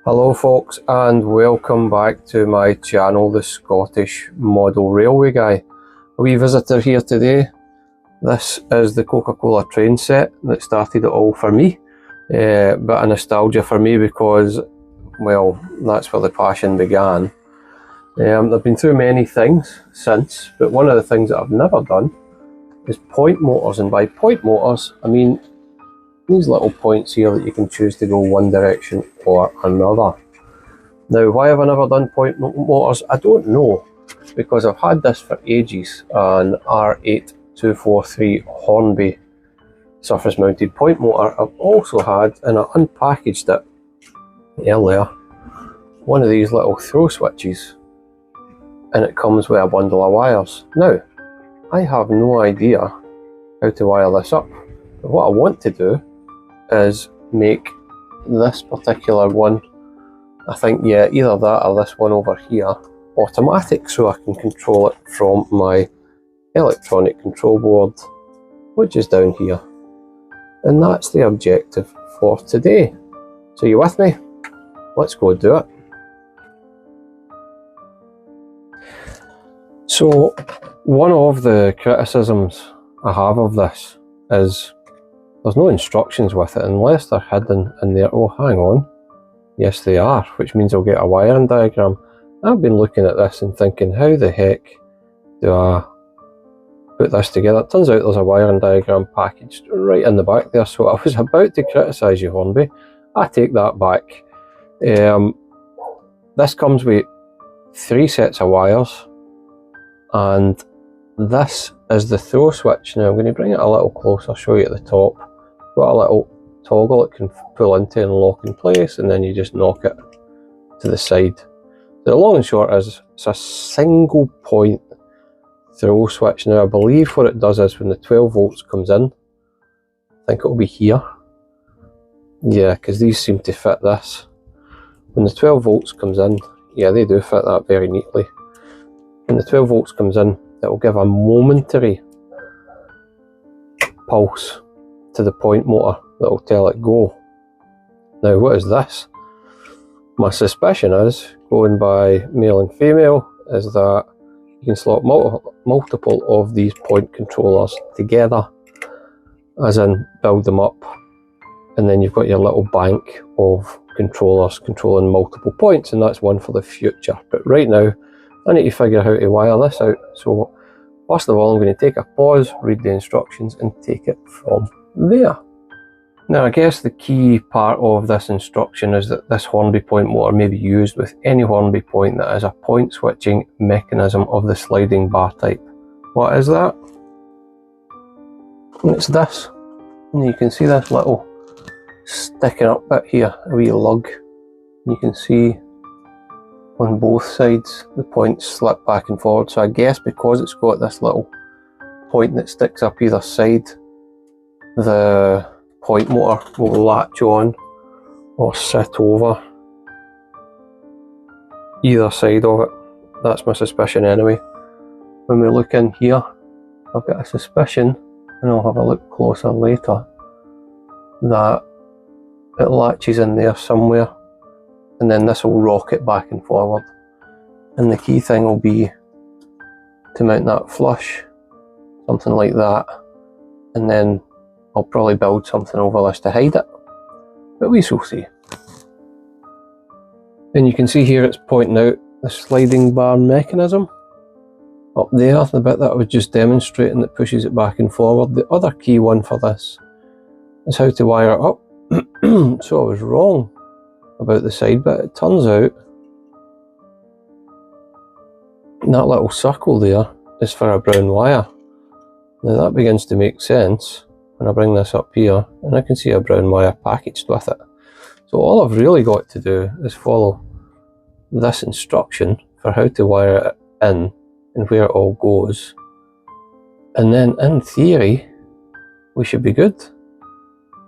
Hello folks, and welcome back to my channel, the Scottish Model Railway Guy. A wee visitor here today. This is the Coca-Cola train set that started it all for me. Bit of nostalgia for me because, well, that's where the passion began. I've been through many things since, but one of the things that I've never done is point motors, and by point motors I mean these little points here that you can choose to go one direction or another. Now, why have I never done point motors? I don't know, because I've had this for ages, an R8243 Hornby surface mounted point motor. I've also had, and I unpackaged it earlier, one of these little throw switches, and it comes with a bundle of wires. Now, I have no idea how to wire this up, but what I want to do is make this particular one, I think, yeah, either that or this one over here, automatic, so I can control it from my electronic control board, which is down here. And that's the objective for today. So you with me? Let's go do it. So one of the criticisms I have of this is there's no instructions with it unless they're hidden in there. Oh, hang on. Yes, they are, which means I'll get a wiring diagram. I've been looking at this and thinking, how the heck do I put this together? It turns out there's a wiring diagram packaged right in the back there, so I was about to criticise you, Hornby. I take that back. This comes with 3 sets of wires, and this is the throw switch. Now I'm going to bring it a little closer, show you at the top. Got a little toggle it can pull into and lock in place, and then you just knock it to the side. The long and short is it's a single point throw switch. Now I believe what it does is when the 12 volts comes in, I think it will be here. Yeah, because these seem to fit this. When the 12 volts comes in, yeah, they do fit that very neatly. When the 12 volts comes in, it will give a momentary pulse to the point motor that will tell it go. Now, what is this? My suspicion is, going by male and female, is that you can slot multiple of these point controllers together, as in build them up, and then you've got your little bank of controllers controlling multiple points, and that's one for the future. But right now, I need to figure out how to wire this out. So first of all, I'm going to take a pause, read the instructions, and take it from there. Now, I guess the key part of this instruction is that this Hornby point motor may be used with any Hornby point that is a point switching mechanism of the sliding bar type. What is that? And it's this. And you can see this little sticking up bit here, a wee lug. You can see on both sides the points slip back and forward. So I guess because it's got this little point that sticks up either side, the point motor will latch on or sit over either side of it. That's my suspicion anyway. When we look in here, I've got a suspicion, and I'll have a look closer later, that it latches in there somewhere, and then this will rock it back and forward. And the key thing will be to mount that flush, something like that, and then I'll probably build something over this to hide it, but we shall see. And you can see here it's pointing out the sliding bar mechanism up there, the bit that I was just demonstrating that pushes it back and forward. The other key one for this is how to wire it up. So I was wrong about the side bit. It turns out that little circle there is for a brown wire. Now that begins to make sense when I bring this up here, and I can see a brown wire packaged with it. So all I've really got to do is follow this instruction for how to wire it in and where it all goes, and then in theory we should be good.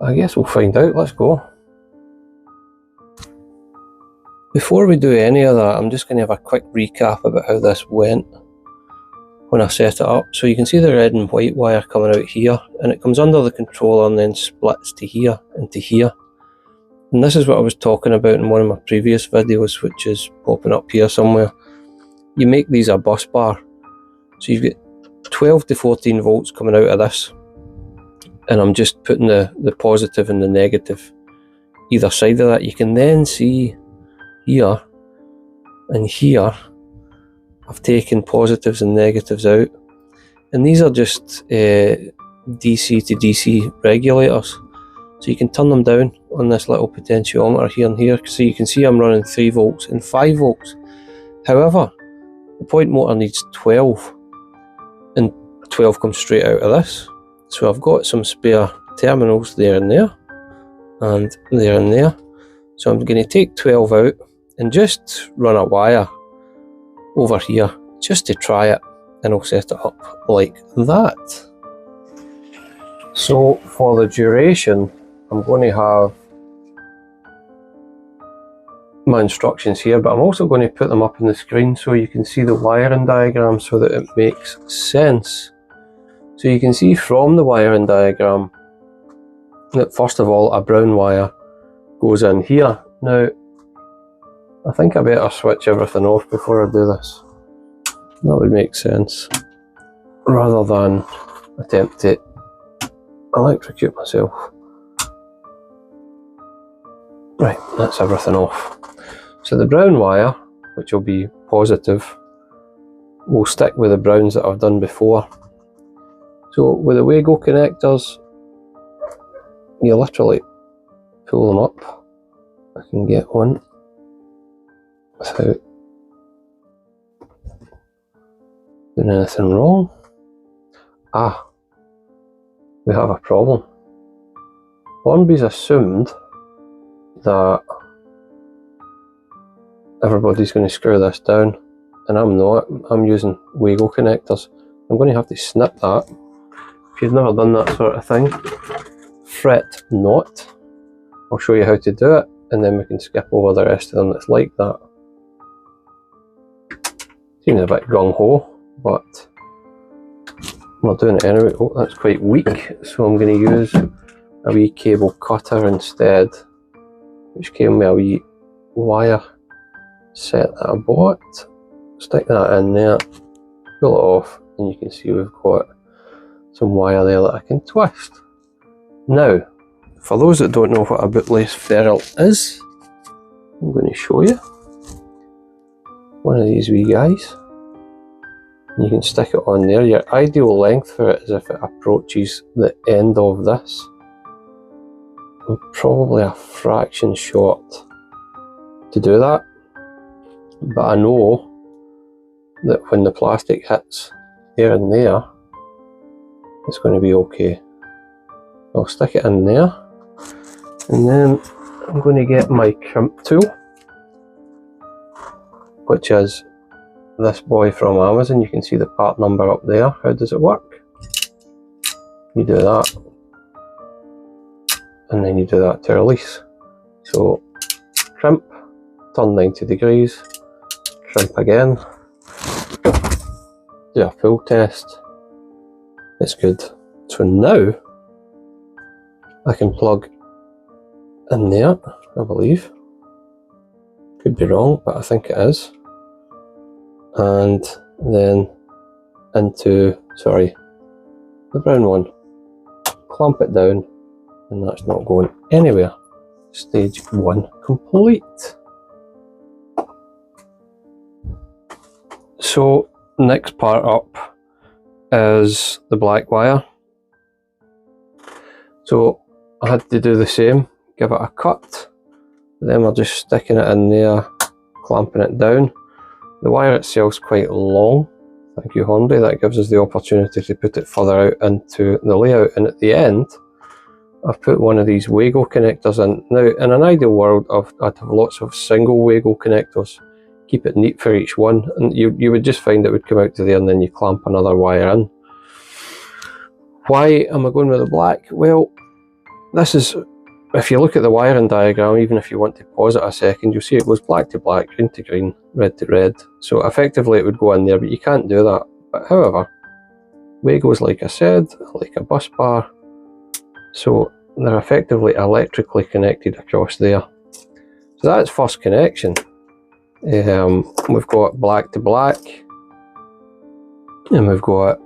I guess we'll find out. Let's go. Before we do any of that, I'm just going to have a quick recap about how this went when I set it up. So you can see the red and white wire coming out here, and it comes under the controller and then splits to here and to here. And this is what I was talking about in one of my previous videos, which is popping up here somewhere. You make these a bus bar. So you've got 12 to 14 volts coming out of this. And I'm just putting the positive and the negative either side of that. You can then see here and here, I've taken positives and negatives out. And these are just DC to DC regulators. So you can turn them down on this little potentiometer here and here. So you can see I'm running 3 volts and 5 volts. However, the point motor needs 12. And 12 comes straight out of this. So I've got some spare terminals there and there. And there and there. So I'm going to take 12 out and just run a wire over here just to try it. And I'll set it up like that. So for the duration, I'm going to have my instructions here, but I'm also going to put them up on the screen so you can see the wiring diagram so that it makes sense. So you can see from the wiring diagram that first of all a brown wire goes in here. Now I think I better switch everything off before I do this. That would make sense, rather than attempt to electrocute myself. Right, that's everything off. So the brown wire, which will be positive, will stick with the browns that I've done before. So with the Wago connectors, you literally pull them up. I can get one without doing anything wrong. Ah, we have a problem. Hornby's assumed that everybody's going to screw this down, and I'm not. I'm using Wago connectors. I'm going to have to snip that. If you've never done that sort of thing, fret not. I'll show you how to do it, and then we can skip over the rest of them that's like that. Seems a bit gung-ho, but we're doing it anyway. Oh, that's quite weak, so I'm going to use a wee cable cutter instead, which came with a wee wire set that I bought. Stick that in there, pull it off, and you can see we've got some wire there that I can twist. Now, for those that don't know what a bootlace ferrule is, I'm going to show you one of these wee guys. You can stick it on there. Your ideal length for it is if it approaches the end of this. I'm probably a fraction short to do that, but I know that when the plastic hits here and there, it's going to be okay. I'll stick it in there, and then I'm going to get my crimp tool, which is this boy from Amazon. You can see the part number up there. How does it work? You do that, and then you do that to release. So crimp, turn 90 degrees, crimp again, do a full test. It's good. So now I can plug in there, I believe. Could be wrong, but I think it is. And then into, sorry, the brown one. Clamp it down, and that's not going anywhere. Stage 1 complete. So next part up is the black wire. So I had to do the same, give it a cut, then we're just sticking it in there, clamping it down. The wire itself is quite long, thank you Hornby, that gives us the opportunity to put it further out into the layout, and at the end I've put one of these Wago connectors in. Now in an ideal world I'd have lots of single Wago connectors, keep it neat for each one, and you would just find it would come out to there and then you clamp another wire in. Why am I going with the black? Well, this is, if you look at the wiring diagram, even if you want to pause it a second, you'll see it goes black to black, green to green, red to red. So effectively it would go in there, but you can't do that. But however, Wago's, like I said, like a bus bar. So they're effectively electrically connected across there. So that's first connection. We've got black to black, and we've got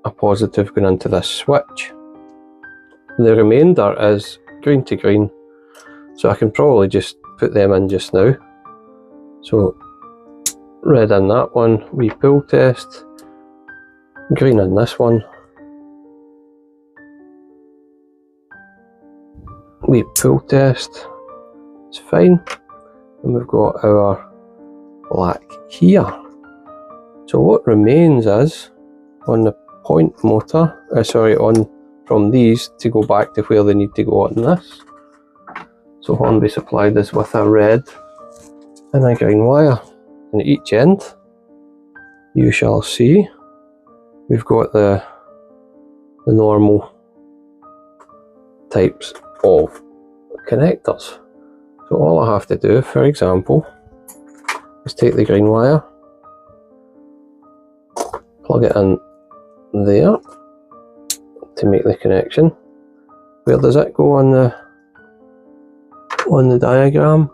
a positive going into this switch. The remainder is green to green, so I can probably just put them in just now. So red in that one, we pull test, green in this one, we pull test, it's fine, and we've got our black here. So what remains is on the point motor, on from these to go back to where they need to go on this. So Hornby supplied us with a red and a green wire, and at each end you shall see we've got the normal types of connectors. So all I have to do, for example, is take the green wire, plug it in there to make the connection. Where does it go on the diagram?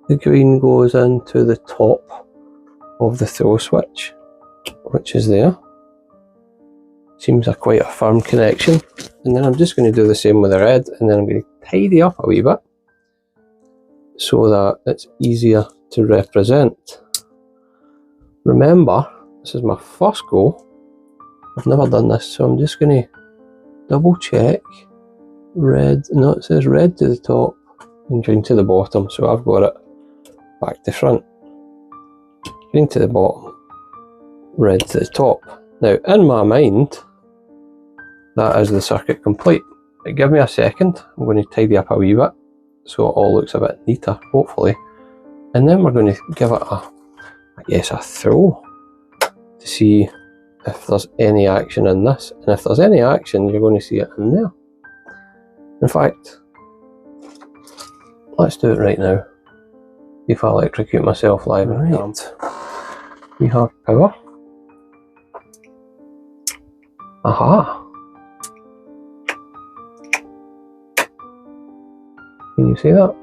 The green goes into the top of the throw switch, which is there. Seems quite a firm connection. And then I'm just going to do the same with the red, and then I'm going to tidy up a wee bit so that it's easier to represent. Remember, this is my first go. I've never done this, so I'm just going to double check. Red, no, it says red to the top and green to the bottom, so I've got it back to front. Green to the bottom, red to the top. Now, in my mind, that is the circuit complete. But give me a second, I'm going to tidy up a wee bit so it all looks a bit neater, hopefully. And then we're going to give it a throw to see if there's any action in this. And if there's any action, you're going to see it in there. In fact, let's do it right now. See if I electrocute myself live and right. We have power. Aha! Can you see that?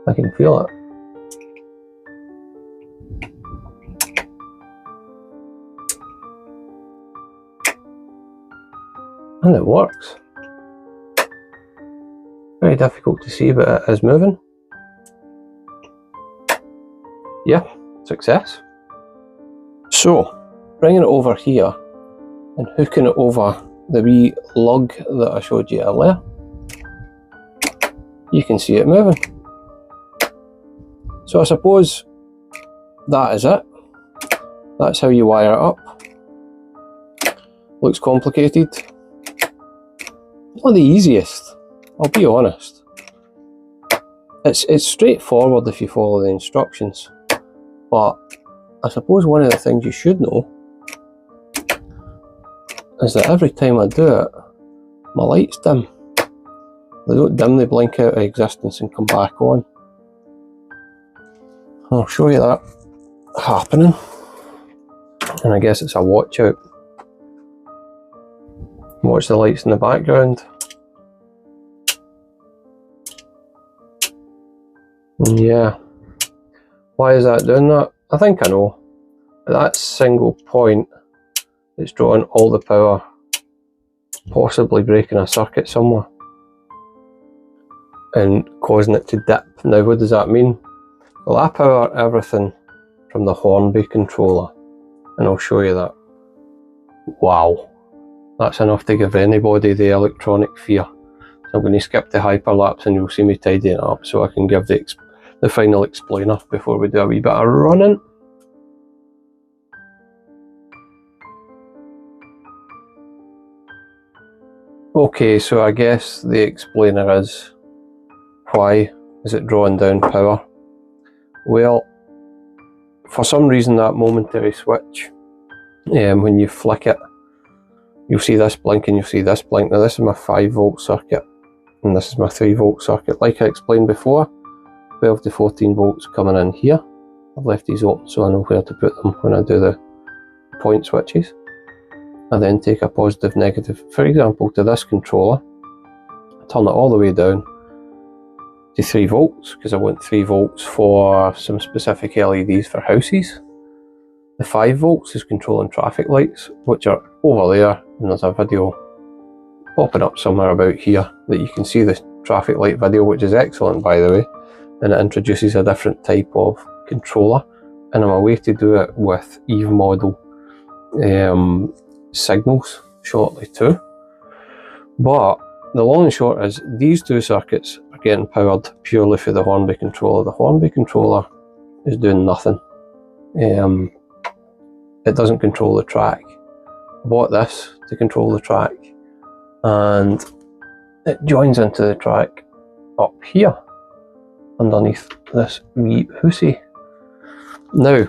I can feel it. And it works. Very difficult to see, but it is moving. Yeah, success. So, bringing it over here and hooking it over the wee lug that I showed you earlier, you can see it moving. So I suppose that is it. That's how you wire it up. Looks complicated. Not the easiest, I'll be honest. It's straightforward if you follow the instructions, but I suppose one of the things you should know is that every time I do it, my lights dim. They don't dim, they blink out of existence and come back on. I'll show you that happening, and I guess it's a watch out. Watch the lights in the background. And yeah, why is that doing that? I think I know. At that single point, it's drawing all the power, possibly breaking a circuit somewhere and causing it to dip. Now what does that mean? Well, I power everything from the Hornby controller, and I'll show you that. Wow, that's enough to give anybody the electronic fear. So I'm going to skip the hyperlapse and you'll see me tidying it up so I can give the final explainer before we do a wee bit of running. Okay, so I guess the explainer is, why is it drawing down power? Well, for some reason that momentary switch, when you flick it, you'll see this blink and you'll see this blink. Now this is my 5-volt circuit and this is my 3-volt circuit. Like I explained before, 12 to 14 volts coming in here. I've left these open so I know where to put them when I do the point switches. I then take a positive negative, for example, to this controller, turn it all the way down to 3 volts, because I want 3 volts for some specific LEDs for houses. The 5 volts is controlling traffic lights, which are over there, and there's a video popping up somewhere about here that you can see the traffic light video, which is excellent, by the way, and it introduces a different type of controller, and I'm a way to do it with EVE model signals shortly too. But the long and short is these 2 circuits are getting powered purely through the Hornby controller. The Hornby controller is doing nothing. It doesn't control the track. I bought this to control the track, and it joins into the track up here underneath this wee pussy. Now,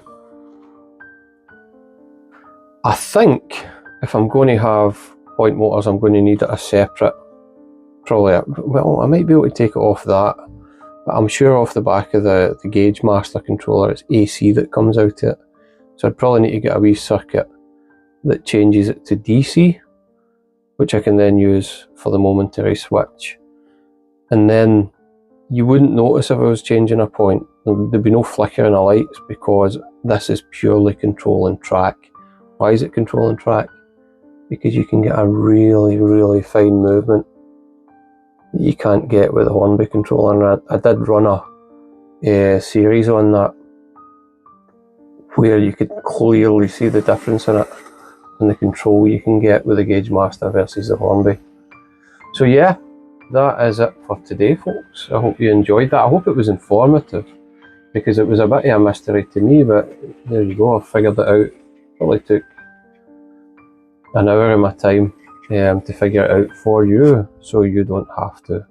I think if I'm going to have point motors, I'm going to need a separate, well, I might be able to take it off that, but I'm sure off the back of the Gauge Master controller it's AC that comes out of it. So I'd probably need to get a wee circuit that changes it to DC, which I can then use for the momentary switch. And then you wouldn't notice if I was changing a point. There'd be no flickering of lights, because this is purely controlling track. Why is it controlling track? Because you can get a really, really fine movement that you can't get with the Hornby controller. And I did run a series on that, where you could clearly see the difference in it and the control you can get with the Gauge Master versus the Hornby. So yeah, that is it for today, folks. I hope you enjoyed that. I hope it was informative, because it was a bit of a mystery to me, but there you go, I figured it out. Probably took an hour of my time to figure it out for you, so you don't have to.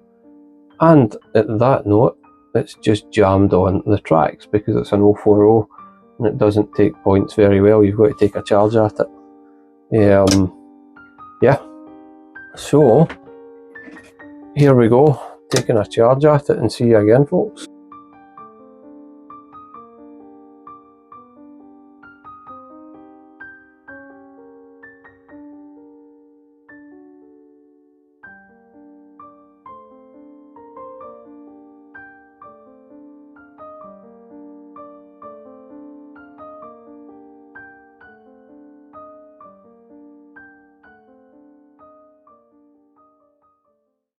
And at that note, it's just jammed on the tracks, because it's an 040 and it doesn't take points very well. You've got to take a charge at it. Yeah, so here we go, taking a charge at it, and see you again, folks.